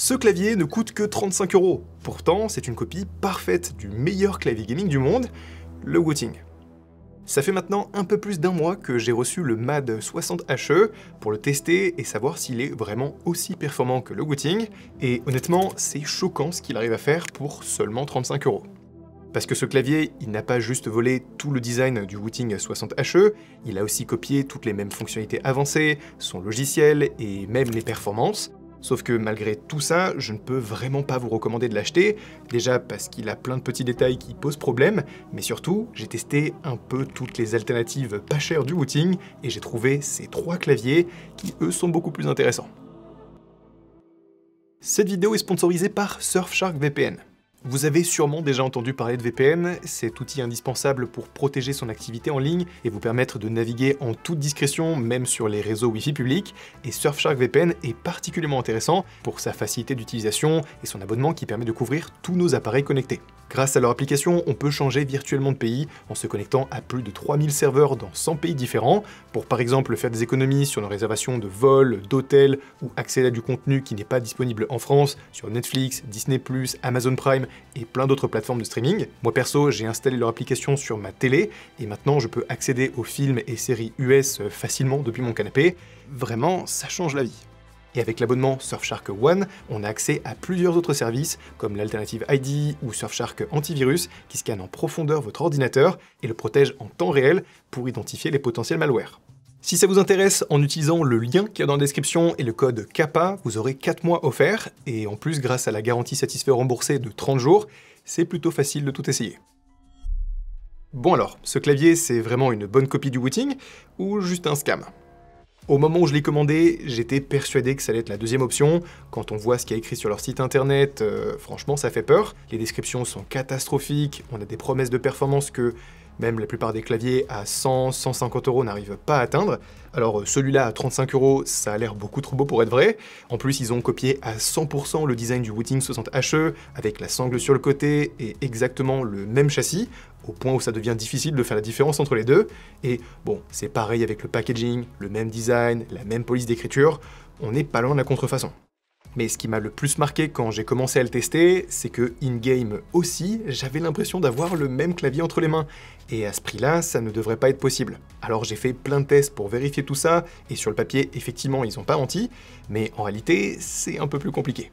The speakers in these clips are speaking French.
Ce clavier ne coûte que 35 €. Pourtant, c'est une copie parfaite du meilleur clavier gaming du monde, le Wooting. Ça fait maintenant un peu plus d'un mois que j'ai reçu le MAD 60HE pour le tester et savoir s'il est vraiment aussi performant que le Wooting, et honnêtement, c'est choquant ce qu'il arrive à faire pour seulement 35 €. Parce que ce clavier, il n'a pas juste volé tout le design du Wooting 60HE, il a aussi copié toutes les mêmes fonctionnalités avancées, son logiciel et même les performances. Sauf que malgré tout ça, je ne peux vraiment pas vous recommander de l'acheter, déjà parce qu'il a plein de petits détails qui posent problème, mais surtout, j'ai testé un peu toutes les alternatives pas chères du Wooting, et j'ai trouvé ces 3 claviers qui, eux, sont beaucoup plus intéressants. Cette vidéo est sponsorisée par Surfshark VPN. Vous avez sûrement déjà entendu parler de VPN, cet outil indispensable pour protéger son activité en ligne et vous permettre de naviguer en toute discrétion, même sur les réseaux Wi-Fi publics, et Surfshark VPN est particulièrement intéressant pour sa facilité d'utilisation et son abonnement qui permet de couvrir tous nos appareils connectés. Grâce à leur application, on peut changer virtuellement de pays en se connectant à plus de 3000 serveurs dans 100 pays différents, pour par exemple faire des économies sur nos réservations de vols, d'hôtels, ou accéder à du contenu qui n'est pas disponible en France, sur Netflix, Disney+, Amazon Prime, et plein d'autres plateformes de streaming. Moi perso, j'ai installé leur application sur ma télé, et maintenant je peux accéder aux films et séries US facilement depuis mon canapé. Vraiment, ça change la vie. Et avec l'abonnement Surfshark One, on a accès à plusieurs autres services, comme l'alternative ID ou Surfshark Antivirus, qui scanne en profondeur votre ordinateur et le protège en temps réel pour identifier les potentiels malwares. Si ça vous intéresse, en utilisant le lien qu'il y a dans la description et le code CAPA, vous aurez 4 mois offerts, et en plus, grâce à la garantie satisfait remboursée de 30 jours, c'est plutôt facile de tout essayer. Bon alors, ce clavier, c'est vraiment une bonne copie du Wooting, ou juste un scam? Au moment où je l'ai commandé, j'étais persuadé que ça allait être la deuxième option. Quand on voit ce qu'il y a écrit sur leur site internet, franchement ça fait peur. Les descriptions sont catastrophiques, on a des promesses de performance que même la plupart des claviers à 100, 150 € n'arrivent pas à atteindre. Alors celui-là à 35 €, ça a l'air beaucoup trop beau pour être vrai. En plus, ils ont copié à 100% le design du Wooting 60HE, avec la sangle sur le côté et exactement le même châssis, au point où ça devient difficile de faire la différence entre les deux. Et bon, c'est pareil avec le packaging, le même design, la même police d'écriture, on n'est pas loin de la contrefaçon. Mais ce qui m'a le plus marqué quand j'ai commencé à le tester, c'est que in-game aussi, j'avais l'impression d'avoir le même clavier entre les mains. Et à ce prix-là, ça ne devrait pas être possible. Alors j'ai fait plein de tests pour vérifier tout ça, et sur le papier, effectivement, ils n'ont pas menti, mais en réalité, c'est un peu plus compliqué.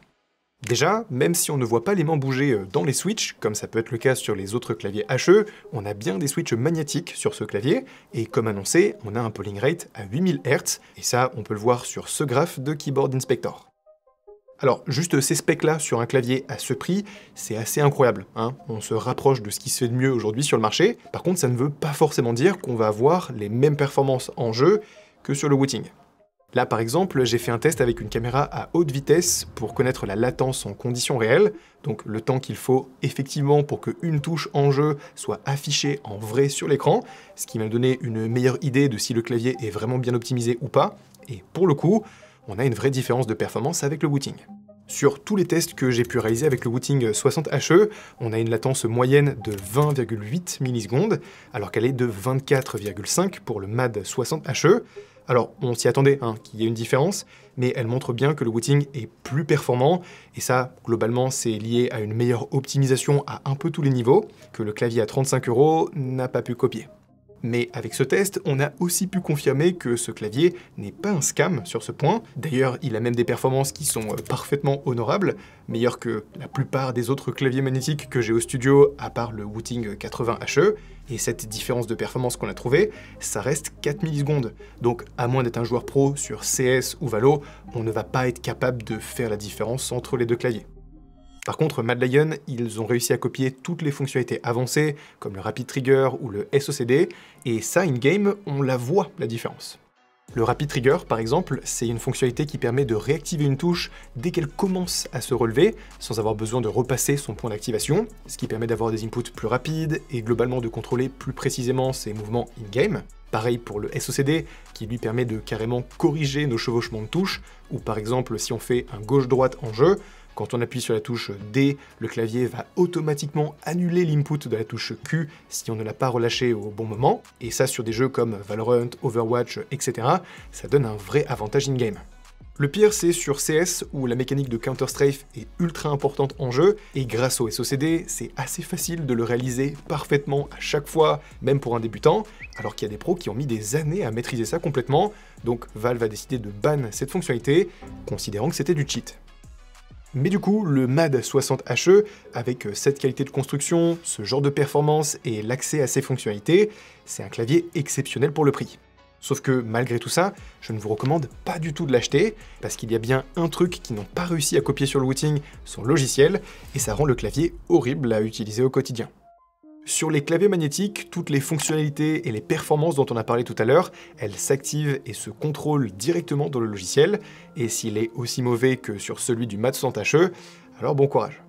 Déjà, même si on ne voit pas les mains bouger dans les switches, comme ça peut être le cas sur les autres claviers HE, on a bien des switches magnétiques sur ce clavier, et comme annoncé, on a un polling rate à 8000 Hz, et ça, on peut le voir sur ce graphe de Keyboard Inspector. Alors, juste ces specs-là sur un clavier à ce prix, c'est assez incroyable, hein. On se rapproche de ce qui se fait de mieux aujourd'hui sur le marché. Par contre, ça ne veut pas forcément dire qu'on va avoir les mêmes performances en jeu que sur le Wooting. Là, par exemple, j'ai fait un test avec une caméra à haute vitesse pour connaître la latence en conditions réelles, donc le temps qu'il faut effectivement pour qu'une touche en jeu soit affichée en vrai sur l'écran, ce qui m'a donné une meilleure idée de si le clavier est vraiment bien optimisé ou pas, et pour le coup, on a une vraie différence de performance avec le Wooting. Sur tous les tests que j'ai pu réaliser avec le Wooting 60HE, on a une latence moyenne de 20,8 millisecondes, alors qu'elle est de 24,5 pour le MAD 60HE. Alors, on s'y attendait qu'il y ait une différence, mais elle montre bien que le Wooting est plus performant, et ça, globalement, c'est lié à une meilleure optimisation à un peu tous les niveaux, que le clavier à 35 € n'a pas pu copier. Mais avec ce test, on a aussi pu confirmer que ce clavier n'est pas un scam sur ce point. D'ailleurs, il a même des performances qui sont parfaitement honorables, meilleures que la plupart des autres claviers magnétiques que j'ai au studio, à part le Wooting 80HE. Et cette différence de performance qu'on a trouvée, ça reste 4 millisecondes. Donc, à moins d'être un joueur pro sur CS ou Valo, on ne va pas être capable de faire la différence entre les deux claviers. Par contre, Mad Lion, ils ont réussi à copier toutes les fonctionnalités avancées, comme le Rapid Trigger ou le SOCD, et ça, in-game, on la voit, la différence. Le Rapid Trigger, par exemple, c'est une fonctionnalité qui permet de réactiver une touche dès qu'elle commence à se relever, sans avoir besoin de repasser son point d'activation, ce qui permet d'avoir des inputs plus rapides et globalement de contrôler plus précisément ses mouvements in-game. Pareil pour le SOCD, qui lui permet de carrément corriger nos chevauchements de touches, ou par exemple si on fait un gauche-droite en jeu, quand on appuie sur la touche D, le clavier va automatiquement annuler l'input de la touche Q si on ne l'a pas relâché au bon moment, et ça sur des jeux comme Valorant, Overwatch, etc., ça donne un vrai avantage in-game. Le pire, c'est sur CS, où la mécanique de Counter-Strafe est ultra importante en jeu, et grâce au SOCD, c'est assez facile de le réaliser parfaitement à chaque fois, même pour un débutant, alors qu'il y a des pros qui ont mis des années à maîtriser ça complètement, donc Valve a décidé de ban cette fonctionnalité, considérant que c'était du cheat. Mais du coup, le MAD 60HE, avec cette qualité de construction, ce genre de performance et l'accès à ces fonctionnalités, c'est un clavier exceptionnel pour le prix. Sauf que malgré tout ça, je ne vous recommande pas du tout de l'acheter, parce qu'il y a bien un truc qu'ils n'ont pas réussi à copier sur le Wooting, son logiciel, et ça rend le clavier horrible à utiliser au quotidien. Sur les claviers magnétiques, toutes les fonctionnalités et les performances dont on a parlé tout à l'heure, elles s'activent et se contrôlent directement dans le logiciel, et s'il est aussi mauvais que sur celui du MAD 60HE, alors bon courage.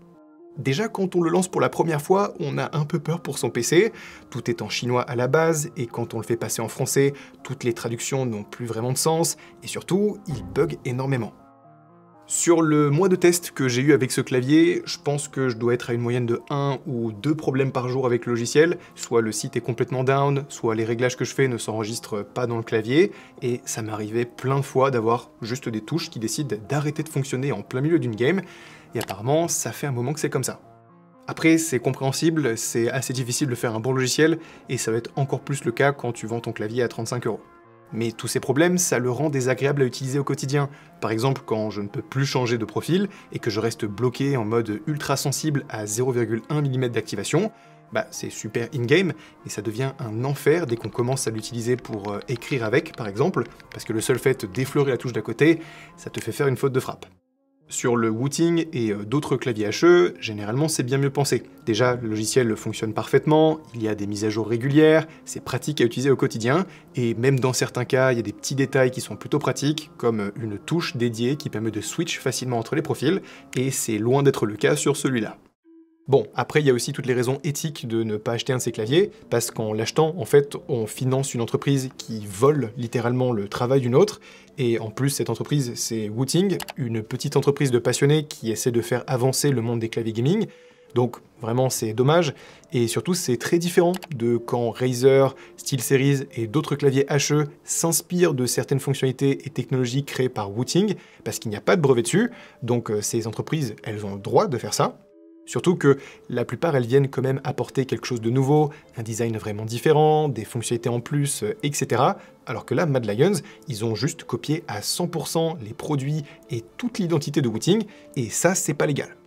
Déjà, quand on le lance pour la première fois, on a un peu peur pour son PC, tout est en chinois à la base, et quand on le fait passer en français, toutes les traductions n'ont plus vraiment de sens, et surtout, il bug énormément. Sur le mois de test que j'ai eu avec ce clavier, je pense que je dois être à une moyenne de 1 ou 2 problèmes par jour avec le logiciel, soit le site est complètement down, soit les réglages que je fais ne s'enregistrent pas dans le clavier, et ça m'arrivait plein de fois d'avoir juste des touches qui décident d'arrêter de fonctionner en plein milieu d'une game, et apparemment ça fait un moment que c'est comme ça. Après, c'est compréhensible, c'est assez difficile de faire un bon logiciel, et ça va être encore plus le cas quand tu vends ton clavier à 35 €. Mais tous ces problèmes, ça le rend désagréable à utiliser au quotidien. Par exemple, quand je ne peux plus changer de profil, et que je reste bloqué en mode ultra sensible à 0,1 mm d'activation, bah c'est super in-game, mais ça devient un enfer dès qu'on commence à l'utiliser pour écrire avec, par exemple, parce que le seul fait d'effleurer la touche d'à côté, ça te fait faire une faute de frappe. Sur le Wooting et d'autres claviers HE, généralement c'est bien mieux pensé. Déjà, le logiciel fonctionne parfaitement, il y a des mises à jour régulières, c'est pratique à utiliser au quotidien, et même dans certains cas, il y a des petits détails qui sont plutôt pratiques, comme une touche dédiée qui permet de switch facilement entre les profils, et c'est loin d'être le cas sur celui-là. Bon, après il y a aussi toutes les raisons éthiques de ne pas acheter un de ces claviers, parce qu'en l'achetant, en fait, on finance une entreprise qui vole littéralement le travail d'une autre, et en plus cette entreprise c'est Wooting, une petite entreprise de passionnés qui essaie de faire avancer le monde des claviers gaming, donc vraiment c'est dommage, et surtout c'est très différent de quand Razer, SteelSeries et d'autres claviers HE s'inspirent de certaines fonctionnalités et technologies créées par Wooting, parce qu'il n'y a pas de brevet dessus, donc ces entreprises elles ont le droit de faire ça. Surtout que la plupart, elles viennent quand même apporter quelque chose de nouveau, un design vraiment différent, des fonctionnalités en plus, etc. Alors que là, Mad Lions, ils ont juste copié à 100% les produits et toute l'identité de Wooting, et ça, c'est pas légal.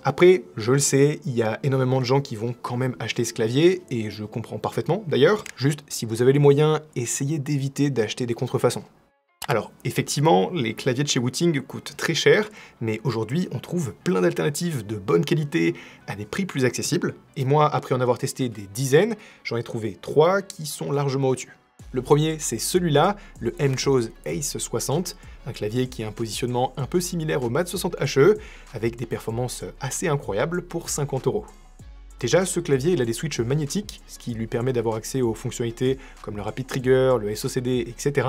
Après, je le sais, il y a énormément de gens qui vont quand même acheter ce clavier, et je comprends parfaitement d'ailleurs. Juste, si vous avez les moyens, essayez d'éviter d'acheter des contrefaçons. Alors, effectivement, les claviers de chez Wooting coûtent très cher, mais aujourd'hui, on trouve plein d'alternatives de bonne qualité à des prix plus accessibles. Et moi, après en avoir testé des dizaines, j'en ai trouvé 3 qui sont largement au-dessus. Le premier, c'est celui-là, le M-Chose Ace 60, un clavier qui a un positionnement un peu similaire au MAD 60HE, avec des performances assez incroyables pour 50 €. Déjà, ce clavier, il a des switches magnétiques, ce qui lui permet d'avoir accès aux fonctionnalités comme le Rapid Trigger, le SOCD, etc.,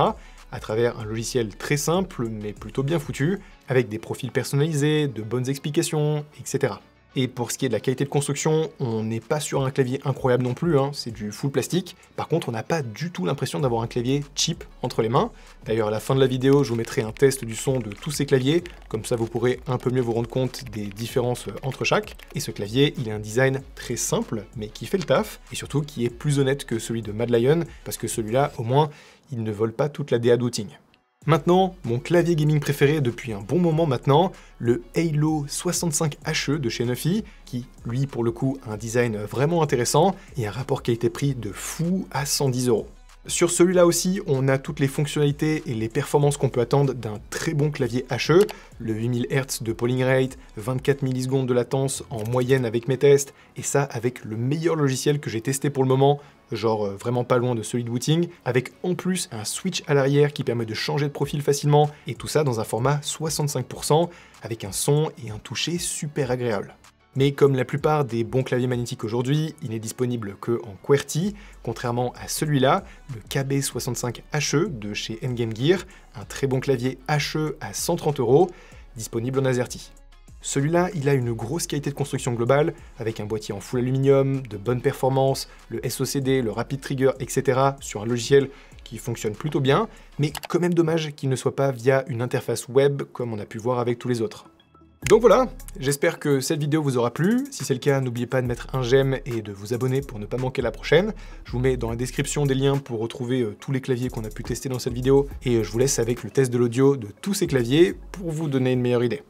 à travers un logiciel très simple, mais plutôt bien foutu, avec des profils personnalisés, de bonnes explications, etc. Et pour ce qui est de la qualité de construction, on n'est pas sur un clavier incroyable non plus, hein, c'est du full plastique. Par contre, on n'a pas du tout l'impression d'avoir un clavier cheap entre les mains. D'ailleurs, à la fin de la vidéo, je vous mettrai un test du son de tous ces claviers, comme ça vous pourrez un peu mieux vous rendre compte des différences entre chaque. Et ce clavier, il a un design très simple, mais qui fait le taf, et surtout qui est plus honnête que celui de Mad Lion, parce que celui-là, au moins, il ne vole pas toute la DA de Wooting. Maintenant, mon clavier gaming préféré depuis un bon moment maintenant, le Halo 65HE de chez Nuffy, qui, lui, pour le coup, a un design vraiment intéressant et un rapport qualité-prix de fou à 110 €. Sur celui-là aussi, on a toutes les fonctionnalités et les performances qu'on peut attendre d'un très bon clavier HE, le 8000 Hz de polling rate, 24 millisecondes de latence en moyenne avec mes tests, et ça avec le meilleur logiciel que j'ai testé pour le moment, genre vraiment pas loin de celui de Wooting, avec en plus un switch à l'arrière qui permet de changer de profil facilement, et tout ça dans un format 65%, avec un son et un toucher super agréable. Mais comme la plupart des bons claviers magnétiques aujourd'hui, il n'est disponible que en QWERTY, contrairement à celui-là, le KB65HE de chez Endgame Gear, un très bon clavier HE à 130 €, disponible en AZERTY. Celui-là, il a une grosse qualité de construction globale, avec un boîtier en full aluminium, de bonne performance, le SOCD, le Rapid Trigger, etc. sur un logiciel qui fonctionne plutôt bien, mais quand même dommage qu'il ne soit pas via une interface web comme on a pu voir avec tous les autres. Donc voilà, j'espère que cette vidéo vous aura plu. Si c'est le cas, n'oubliez pas de mettre un j'aime et de vous abonner pour ne pas manquer la prochaine. Je vous mets dans la description des liens pour retrouver tous les claviers qu'on a pu tester dans cette vidéo, et je vous laisse avec le test de l'audio de tous ces claviers pour vous donner une meilleure idée.